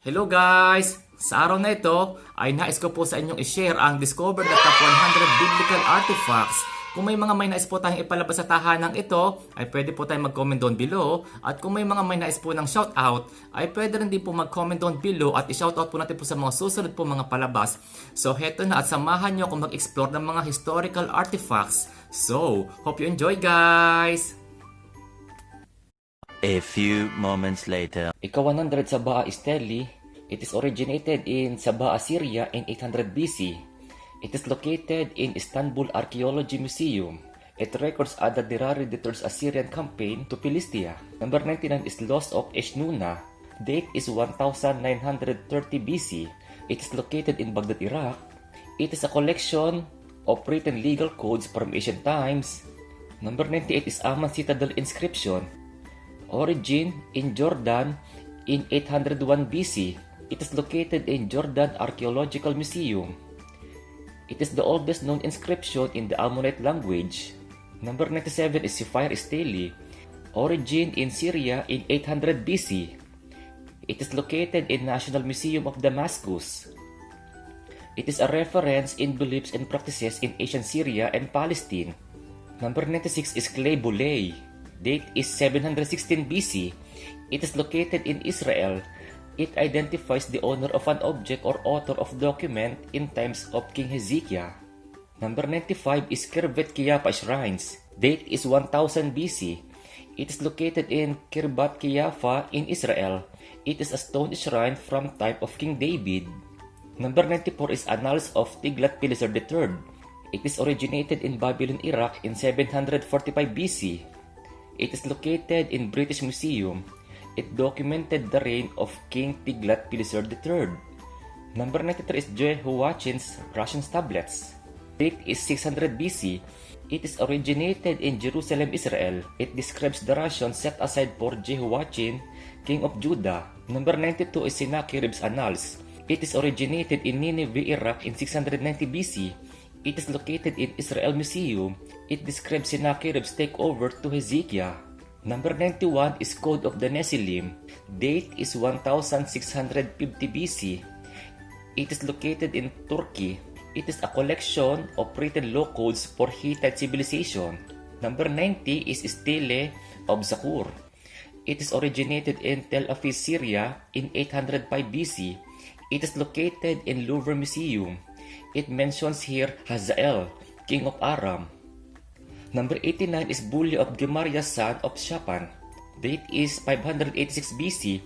Hello guys! Sa araw na ito ay nais ko po sa inyong i-share ang Discover the Top 100 Biblical Artifacts. Kung may mga nais po tayong ipalabas sa tahanang ito, ay pwede po tayong mag-comment down below. At kung may mga nais po ng shoutout, ay pwede rin din po mag-comment down below at i-shoutout po natin po sa mga susunod po mga palabas. So heto na at samahan nyo akong mag-explore ng mga historical artifacts. So, hope you enjoy guys! A few moments later. Ika-100 Sabaa Stele. It is originated in Sabaa, Syria in 800 BC. It is located in Istanbul Archaeology Museum. It records Adad-nirari III Assyrian campaign to Philistia. Number 99 is Lost of Eshnunna. Date is 1930 BC. It is located in Baghdad, Iraq. It is a collection of written legal codes from ancient times. Number 98 is Amman Citadel inscription. Origin in Jordan in 801 BC. It is located in Jordan Archaeological Museum. It is the oldest known inscription in the Ammonite language. Number 97 is Sephir Stele. Origin in Syria in 800 BC. It is located in National Museum of Damascus. It is a reference in beliefs and practices in ancient Syria and Palestine. Number 96 is Clay Boulay. Date is 716 BC. It is located in Israel. It identifies the owner of an object or author of document in times of King Hezekiah. Number 95 is Kirbat Kiyafa Shrines. Date is 1000 BC. It is located in Kirbat Kiyafa in Israel. It is a stone shrine from time of King David. Number 94 is Annals of Tiglath-Pileser III. It is originated in Babylon, Iraq in 745 BC. It is located in British Museum. It documented the reign of King Tiglath-Pileser III. Number 93 is Jehoiachin's Russian tablets. Date is 600 BC. It is originated in Jerusalem, Israel. It describes the ration set aside for Jehoiachin, king of Judah. Number 92 is Sennacherib's Annals. It is originated in Nineveh, Iraq in 690 BC. It is located in Israel Museum. It describes Sennacherib's takeover to Hezekiah. Number 91 is Code of the Nephilim. Date is 1650 BC. It is located in Turkey. It is a collection of written law codes for Hittite civilization. Number 90 is Stele of Zakur. It is originated in Tel Aviv, Syria in 805 BC. It is located in Louvre Museum. It mentions here Hazael, king of Aram. Number 89 is Bulla of Gemariah, son of Shaphan. Date is 586 BC.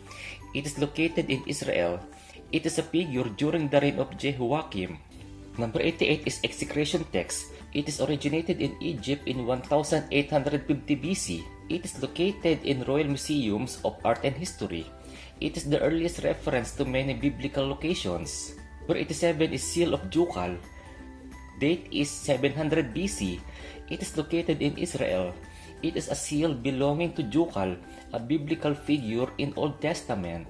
It is located in Israel. It is a figure during the reign of Jehoiakim. Number 88 is Execration Text. It is originated in Egypt in 1850 BC. It is located in Royal Museums of Art and History. It is the earliest reference to many biblical locations. Number 87 is Seal of Jukal. Date is 700 BC. It is located in Israel. It is a seal belonging to Jukal, a biblical figure in Old Testament.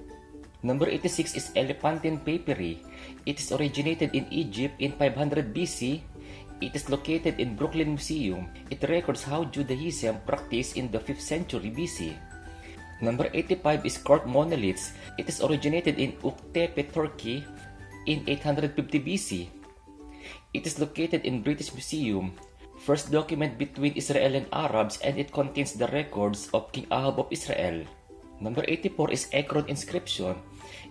Number 86 is Elephantine Papyri. It is originated in Egypt in 500 BC. It is located in Brooklyn Museum. It records how Judaism practiced in the 5th century BC. Number 85 is Court Monoliths. It is originated in Uktepe, Turkey in 850 BC. It is located in British Museum. First document between Israel and Arabs, and it contains the records of King Ahab of Israel. Number 84 is Ekron inscription.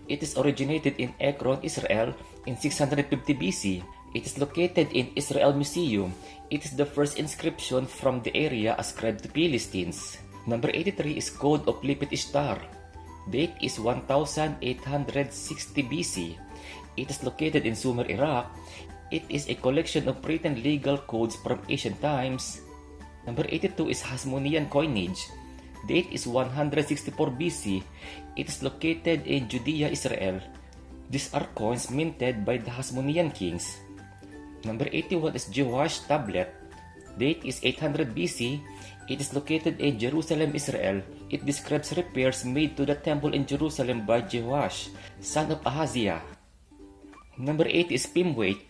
It is originated in Ekron, Israel in 650 BC. It is located in Israel Museum. It is the first inscription from the area ascribed to Philistines. Number 83 is Code of Lipit Ishtar. Date is 1860 BC. It is located in Sumer, Iraq. It is a collection of written legal codes from ancient times. Number 82 is Hasmonean coinage. Date is 164 BC. It is located in Judea, Israel. These are coins minted by the Hasmonean kings. Number 81 is Jehoash tablet. Date is 800 BC. It is located in Jerusalem, Israel. It describes repairs made to the temple in Jerusalem by Jehoash, son of Ahaziah. Number 8 is Pimwait.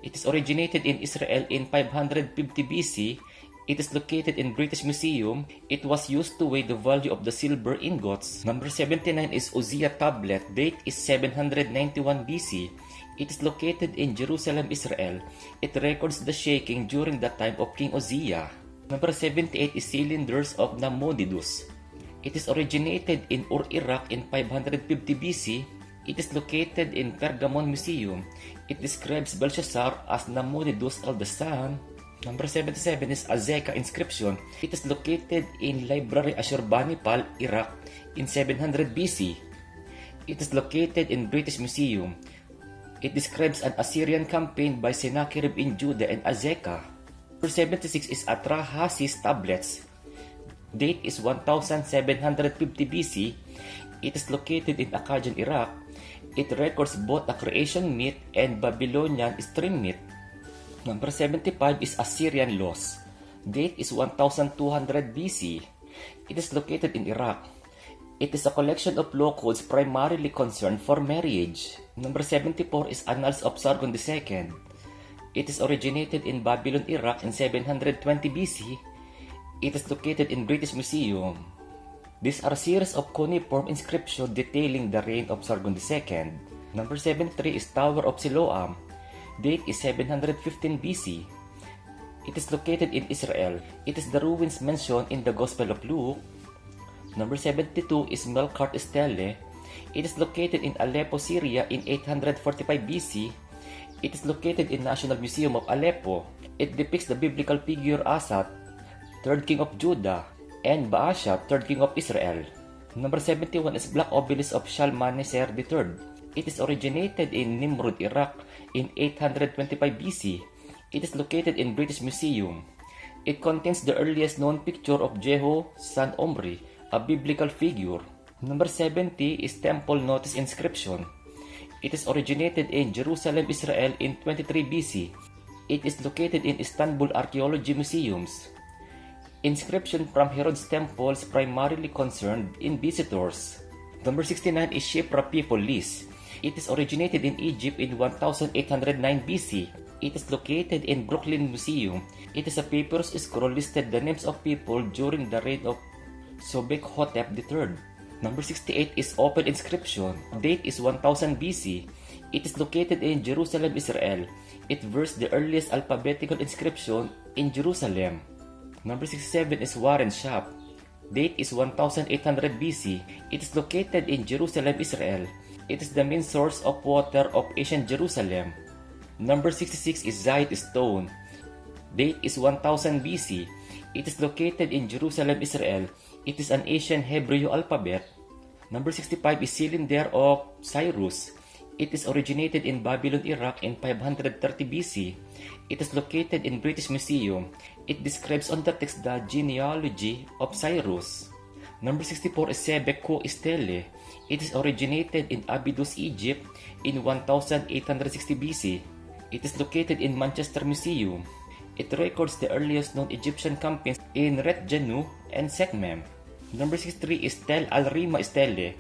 It is originated in Israel in 550 BC. It is located in British Museum. It was used to weigh the value of the silver ingots. Number 79 is Uzziah tablet. Date is 791 BC. It is located in Jerusalem, Israel. It records the shaking during the time of King Uzziah. Number 78 is Cylinders of Nabonidus. It is originated in Ur, Iraq in 550 BC. It is located in Pergamon Museum. It describes Belshazzar as Nabonidus' eldest son. Number 77 is Azekah inscription. It is located in Library Ashurbanipal, Iraq in 700 BC. It is located in British Museum. It describes an Assyrian campaign by Sennacherib in Judah and Azekah. Number 76 is Atrahasis tablets. Date is 1750 BC. It is located in Akkadian, Iraq. It records both a creation myth and Babylonian stream myth. Number 75 is Assyrian laws. Date is 1200 BC. It is located in Iraq. It is a collection of law codes primarily concerned for marriage. Number 74 is Annals of Sargon II. It is originated in Babylon, Iraq in 720 BC. It is located in British Museum. These are a series of cuneiform inscriptions detailing the reign of Sargon II. Number 73 is Tower of Siloam. Date is 715 BC. It is located in Israel. It is the ruins mentioned in the Gospel of Luke. Number 72 is Melkart Stele. It is located in Aleppo, Syria in 845 BC. It is located in National Museum of Aleppo. It depicts the biblical figure Asa, third king of Judah, and Baasha, third king of Israel. Number 71 is Black Obelisk of Shalmaneser III. It is originated in Nimrud, Iraq in 825 BC. It is located in British Museum. It contains the earliest known picture of Jehu, son Omri, a biblical figure. Number 70 is Temple Notice inscription. It is originated in Jerusalem, Israel in 23 BC. It is located in Istanbul Archaeology Museums. Inscription from Herod's temples primarily concerned in visitors. Number 69 is Shipra people list. It is originated in Egypt in 1809 BC. It is located in Brooklyn Museum. It is a papyrus scroll listed the names of people during the reign of Sobek-hotep III. Number 68 is Open inscription. Date is 1000 BC. It is located in Jerusalem, Israel. It bears the earliest alphabetical inscription in Jerusalem. Number 67 is Warren Shop. Date is 1800 BC. It is located in Jerusalem, Israel. It is the main source of water of ancient Jerusalem. Number 66 is Zayed Stone. Date is 1000 BC. It is located in Jerusalem, Israel. It is an ancient Hebrew alphabet. Number 65 is Cylinder of Cyrus. It is originated in Babylon, Iraq in 530 BC. It is located in British Museum. It describes on the text the genealogy of Cyrus. Number 64 is Sebek-ku Stele. It is originated in Abydos, Egypt in 1860 BC. It is located in Manchester Museum. It records the earliest known Egyptian campaigns in Ret Janu and Sekhmem. Number 63 is Tel Al-Rima Stele.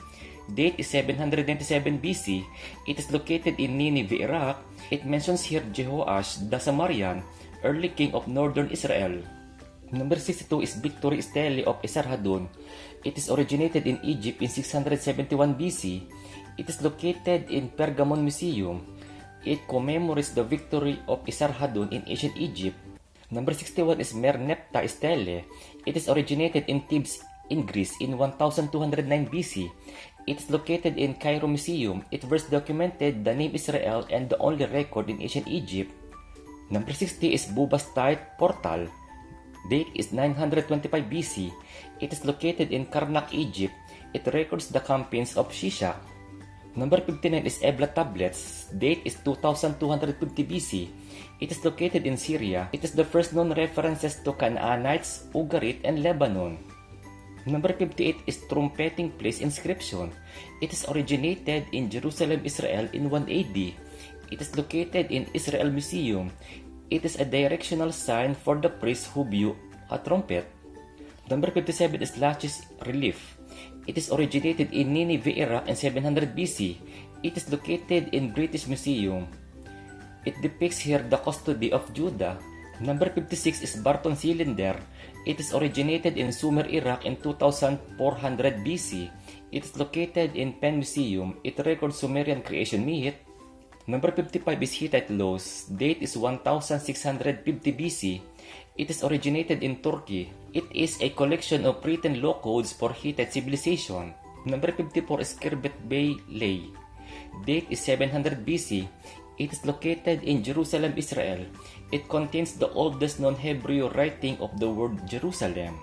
Date is 797 BC. It is located in Nineveh, Iraq. It mentions here Jehoash the Samarian, early king of northern Israel. Number 62 is Victory Stele of Esarhaddon. It is originated in Egypt in 671 BC. It is located in Pergamon Museum. It commemorates the victory of Esarhaddon in ancient Egypt. Number 61 is Merneptah Stele. It is originated in Thebes in Greece in 1209 BC. It is located in Cairo Museum. It first documented the name Israel and the only record in ancient Egypt. Number 60 is Bubastite Portal. Date is 925 BC. It is located in Karnak, Egypt. It records the campaigns of Shishak. Number 59 is Ebla Tablets. Date is 2250 BC. It is located in Syria. It is the first known references to Canaanites, Ugarit, and Lebanon. Number 58 is Trumpeting Place inscription. It is originated in Jerusalem, Israel in 1 AD. It is located in Israel Museum. It is a directional sign for the priests who blew a trumpet. Number 57 is Lachish relief. It is originated in Nineveh, Iraq in 700 BC. It is located in British Museum. It depicts here the custody of Judah. Number 56 is Barton cylinder. It is originated in Sumer, Iraq in 2400 BC. It is located in Penn Museum. It records Sumerian creation myth. Number 55 is Hittite laws. Date is 1650 BC. It is originated in Turkey. It is a collection of written law codes for Hittite civilization. Number 54 is Khirbet Bay Lay. Date is 700 BC. It is located in Jerusalem, Israel. It contains the oldest known Hebrew writing of the word Jerusalem.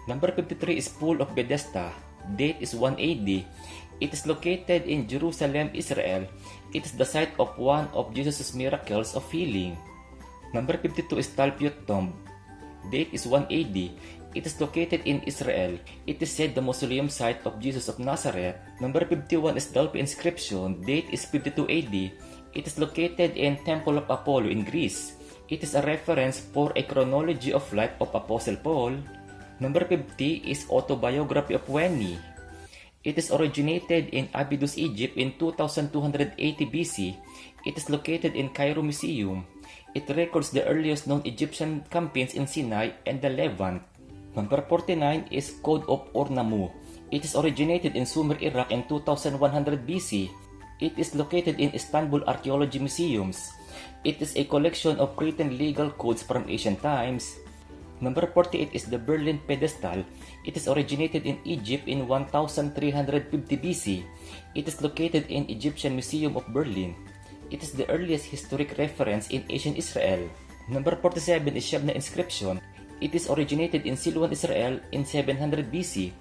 Number 53 is Pool of Bethesda. Date is 1 AD. It is located in Jerusalem, Israel. It is the site of one of Jesus' miracles of healing. Number 52 is Talpiot Tomb. Date is 1 AD. It is located in Israel. It is said the mausoleum site of Jesus of Nazareth. Number 51 is Delphi inscription. Date is 52 AD. It is located in Temple of Apollo in Greece. It is a reference for a chronology of life of Apostle Paul. Number 50 is Autobiography of Weni. It is originated in Abydos, Egypt in 2280 BC. It is located in Cairo Museum. It records the earliest known Egyptian campaigns in Sinai and the Levant. Number 49 is Code of Ornamu. It is originated in Sumer, Iraq in 2100 BC. It is located in Istanbul Archaeology Museums. It is a collection of written legal codes from ancient times. Number 48 is the Berlin Pedestal. It is originated in Egypt in 1350 BC. It is located in Egyptian Museum of Berlin. It is the earliest historic reference in ancient Israel. Number 47 is Shebna inscription. It is originated in Silwan, Israel in 700 BC.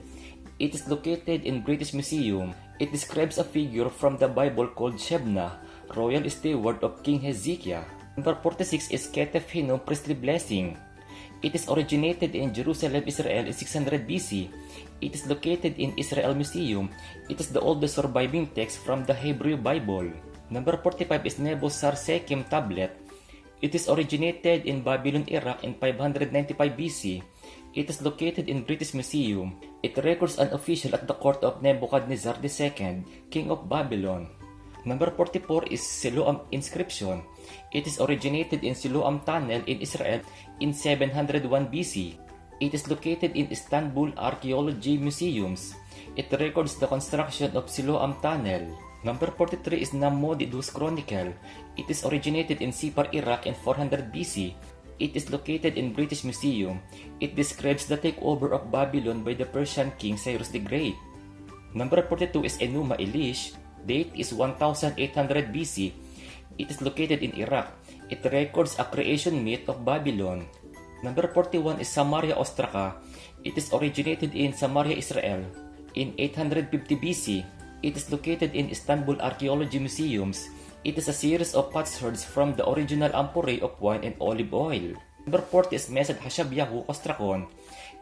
It is located in British Museum. It describes a figure from the Bible called Shebna, royal steward of King Hezekiah. Number 46 is Ketef Hinnom priestly blessing. It is originated in Jerusalem, Israel in 600 BC. It is located in Israel Museum. It is the oldest surviving text from the Hebrew Bible. Number 45 is Nebo Sarsekim tablet. It is originated in Babylon, Iraq in 595 BC. It is located in British Museum. It records an official at the court of Nebuchadnezzar II, king of Babylon. Number 44 is Siloam inscription. It is originated in Siloam Tunnel in Israel in 701 BC. It is located in Istanbul Archaeology Museums. It records the construction of Siloam Tunnel. Number 43 is Nammodidus Chronicle. It is originated in Sipar, Iraq in 400 BC. It is located in British Museum. It describes the takeover of Babylon by the Persian king Cyrus the Great. Number 42 is Enuma Elish. Date is 1800 BC. It is located in Iraq. It records a creation myth of Babylon. Number 41 is Samaria Ostraka. It is originated in Samaria, Israel in 850 BC. It is located in Istanbul Archaeology Museums. It is a series of potsherds from the original amphorae of wine and olive oil. Number 40 is Mesed Hashabyahu Ostrakon.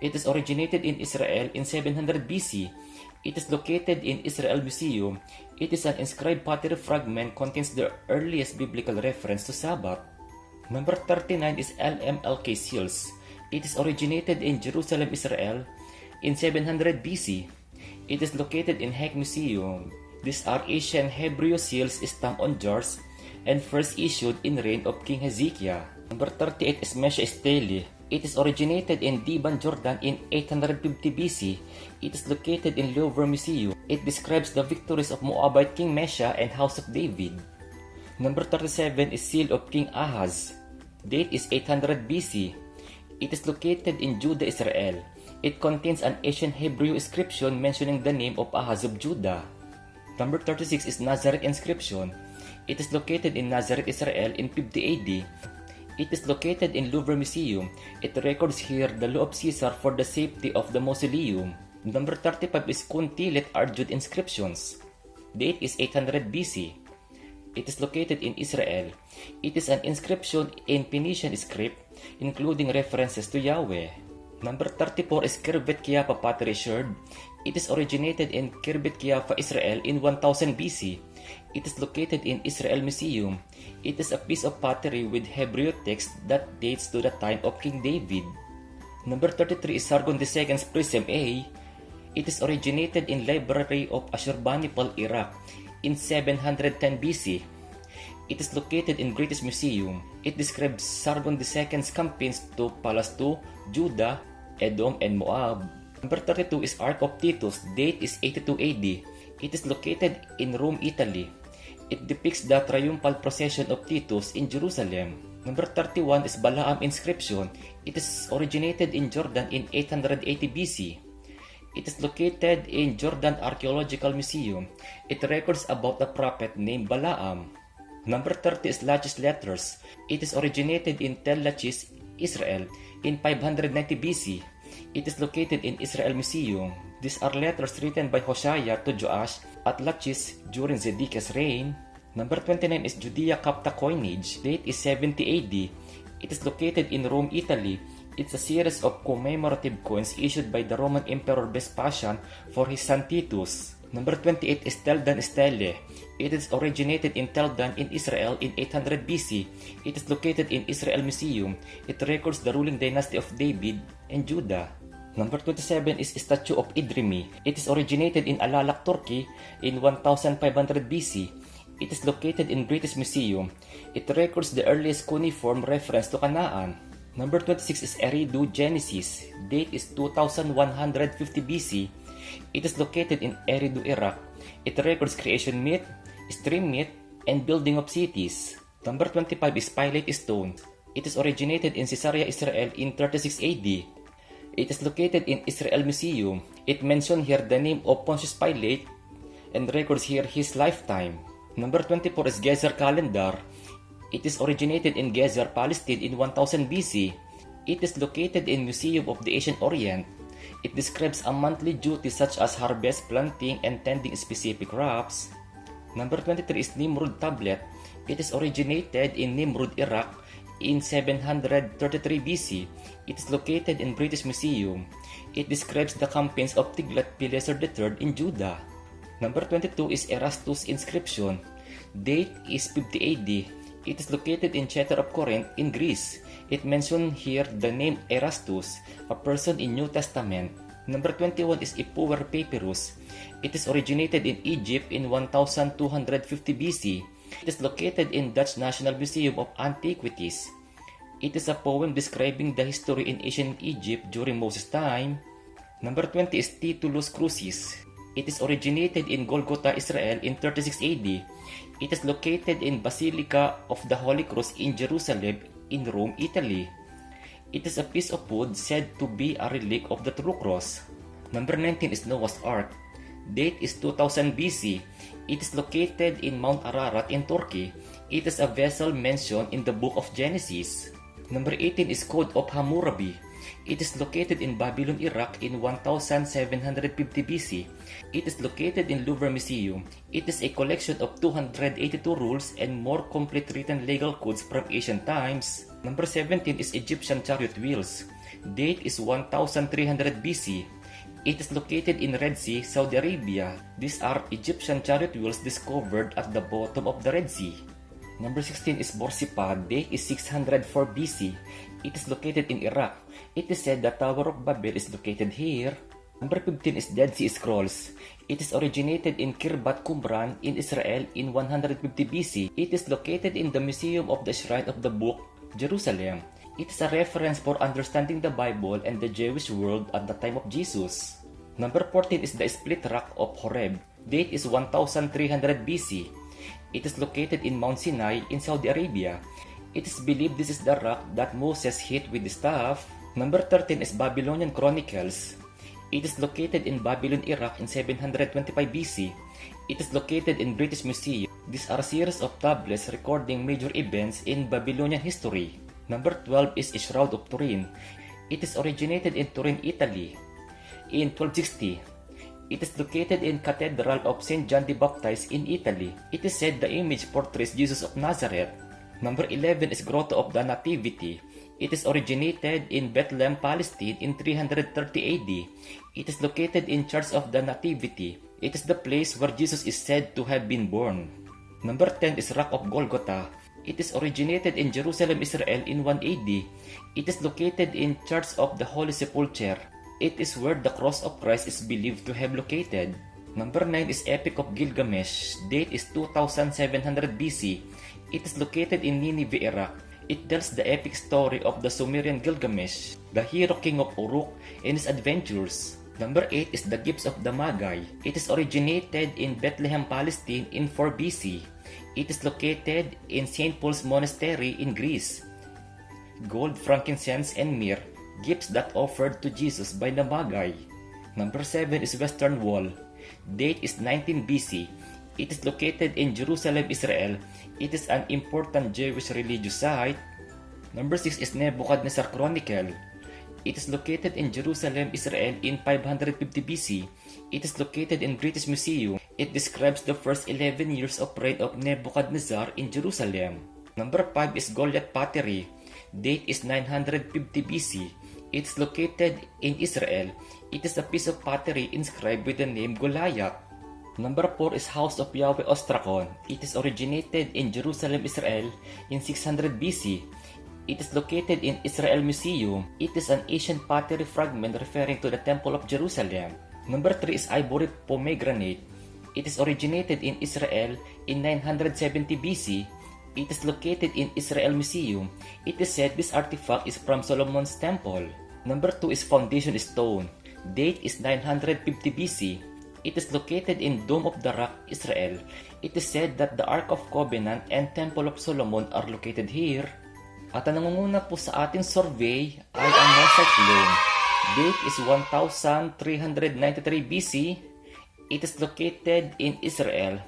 It is originated in Israel in 700 BC. It is located in Israel Museum. It is an inscribed pottery fragment contains the earliest biblical reference to Sabbath. Number 39 is LMLK seals. It is originated in Jerusalem, Israel in 700 BC. It is located in Hek Museum. These are ancient Hebrew seals stamped on jars and first issued in reign of King Hezekiah. Number 38 is Mesha Stele. It is originated in Diban, Jordan in 850 BC. It is located in Louvre Museum. It describes the victories of Moabite King Mesha and House of David. Number 37 is Seal of King Ahaz. Date is 800 BC. It is located in Judah, Israel. It contains an ancient Hebrew inscription mentioning the name of Ahaz of Judah. Number 36 is Nazareth inscription. It is located in Nazareth, Israel in 50 AD. It is located in Louvre Museum. It records here the law of Caesar for the safety of the mausoleum. Number 35 is Kuntilet Arjud inscriptions. Date is 800 BC. It is located in Israel. It is an inscription in Phoenician script, including references to Yahweh. Number 34 is Khirbet Kiafa pottery sherd. It is originated in Khirbet Kiafa, Israel in 1000 BC. It is located in Israel Museum. It is a piece of pottery with Hebrew text that dates to the time of King David. Number 33 is Sargon II's Prism A. It is originated in Library of Ashurbanipal, Iraq in 710 BC. It is located in British Museum. It describes Sargon II's campaigns to Palestine, Judah, Edom, and Moab. Number 32 is Ark of Titus. Date is 82 AD. It is located in Rome, Italy. It depicts the triumphal procession of Titus in Jerusalem. Number 31 is Balaam inscription. It is originated in Jordan in 880 BC. It is located in Jordan Archaeological Museum. It records about a prophet named Balaam. Number 30 is Lachish letters. It is originated in Tel Lachish, Israel in 590 BC. It is located in Israel Museum. These are letters written by Hosea to Joash at Lachish during Zedekiah's reign. Number 29 is Judea Capta coinage. Date is 70 AD. It is located in Rome, Italy. It's a series of commemorative coins issued by the Roman Emperor Vespasian for his son Titus. Number 28 is Teldan Stele. It is originated in Teldan in Israel in 800 BC. It is located in Israel Museum. It records the ruling dynasty of David and Judah. Number 27 is Statue of Idrimi. It is originated in Alalak, Turkey in 1500 BC. It is located in British Museum. It records the earliest cuneiform reference to Canaan. Number 26 is Eridu Genesis. Date is 2150 BC. It is located in Eridu, Iraq. It records creation myth, stream myth, and building of cities. Number 25 is Pilate Stone. It is originated in Caesarea, Israel in 36 AD. It is located in Israel Museum. It mentions here the name of Pontius Pilate and records here his lifetime. Number 24 is Gezer calendar. It is originated in Gezer, Palestine in 1000 BC. It is located in Museum of the Ancient Orient. It describes a monthly duty such as harvest, planting, and tending specific crops. Number 23 is Nimrud tablet. It is originated in Nimrud, Iraq in 733 BC. It is located in British Museum. It describes the campaigns of Tiglath-Pileser III in Judah. Number 22 is Erastus inscription. Date is 50 AD. It is located in Theater of Corinth in Greece. It mentions here the name Erastus, a person in New Testament. Number 21 is Ipuwer papyrus. It is originated in Egypt in 1250 BC. It is located in Dutch National Museum of Antiquities. It is a poem describing the history in ancient Egypt during Moses' time. Number 20 is Titulus Crucis. It is originated in Golgotha, Israel in 36 AD. It is located in Basilica of the Holy Cross in Jerusalem in Rome, Italy. It is a piece of wood said to be a relic of the true cross. Number 19 is Noah's Ark. Date is 2000 BC. It is located in Mount Ararat in Turkey. It is a vessel mentioned in the book of Genesis. Number 18 is Code of Hammurabi. It is located in Babylon, Iraq in 1750 BC. It is located in Louvre Museum. It is a collection of 282 rules and more complete written legal codes from ancient times. Number 17 is Egyptian chariot wheels. Date is 1300 BC. It is located in Red Sea, Saudi Arabia. These are Egyptian chariot wheels discovered at the bottom of the Red Sea. Number 16 is Borsippa. Date is 604 BC. It is located in Iraq. It is said the Tower of Babel is located here. Number 15 is Dead Sea Scrolls. It is originated in Kirbat Qumran in Israel in 150 BC. It is located in the Museum of the Shrine of the Book, Jerusalem. It is a reference for understanding the Bible and the Jewish world at the time of Jesus. Number 14 is the Split Rock of Horeb. Date is 1300 BC. It is located in Mount Sinai in Saudi Arabia. It is believed this is the rock that Moses hit with the staff. Number 13 is Babylonian Chronicles. It is located in Babylon, Iraq in 725 BC. It is located in British Museum. These are a series of tablets recording major events in Babylonian history. Number 12 is Shroud of Turin. It is originated in Turin, Italy in 1260. It is located in Cathedral of St. John the Baptist in Italy. It is said the image portrays Jesus of Nazareth. Number 11 is Grotto of the Nativity. It is originated in Bethlehem, Palestine in 330 AD. It is located in Church of the Nativity. It is the place where Jesus is said to have been born. Number 10 is Rock of Golgotha. It is originated in Jerusalem, Israel in 1 AD. It is located in Church of the Holy Sepulchre. It is where the cross of Christ is believed to have located. Number 9 is Epic of Gilgamesh. Date is 2700 BC. It is located in Nineveh, Iraq. It tells the epic story of the Sumerian Gilgamesh, the hero king of Uruk, and his adventures. Number 8 is the Gifts of the Magi. It is originated in Bethlehem, Palestine in 4 BC. It is located in St. Paul's Monastery in Greece. Gold, frankincense, and myrrh, gifts that offered to Jesus by the Magi. Number 7 is Western Wall. Date is 19 BC. It is located in Jerusalem, Israel. It is an important Jewish religious site. Number 6 is Nebuchadnezzar Chronicle. It is located in Jerusalem, Israel in 550 BC. It is located in British Museum. It describes the first 11 years of reign of Nebuchadnezzar in Jerusalem. Number 5 is Goliath Pottery. Date is 950 BC. It is located in Israel. It is a piece of pottery inscribed with the name Goliath. Number 4 is House of Yahweh Ostrakon. It is originated in Jerusalem, Israel in 600 BC. It is located in Israel Museum. It is an ancient pottery fragment referring to the Temple of Jerusalem. Number 3 is Ivory Pomegranate. It is originated in Israel in 970 BC. It is located in Israel Museum. It is said this artifact is from Solomon's temple. Number 2 is Foundation Stone. Date is 950 BC. It is located in Dome of the Rock, Israel. It is said that the Ark of Covenant and Temple of Solomon are located here. At ang nangunguna po sa ating survey ay ang Cyclone. Date is 1393 BC. It is located in Israel.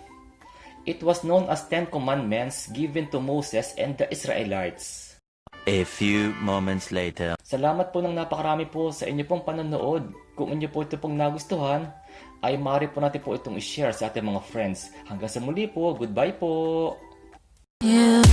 It was known as 10 Commandments given to Moses and the Israelites. A few moments later. Salamat po ng napakarami po sa inyo pong panonood. Kung inyo po ito pong nagustuhan, ay maaari po natin po itong i-share sa ating mga friends. Hanggang sa muli po, goodbye po! Yeah.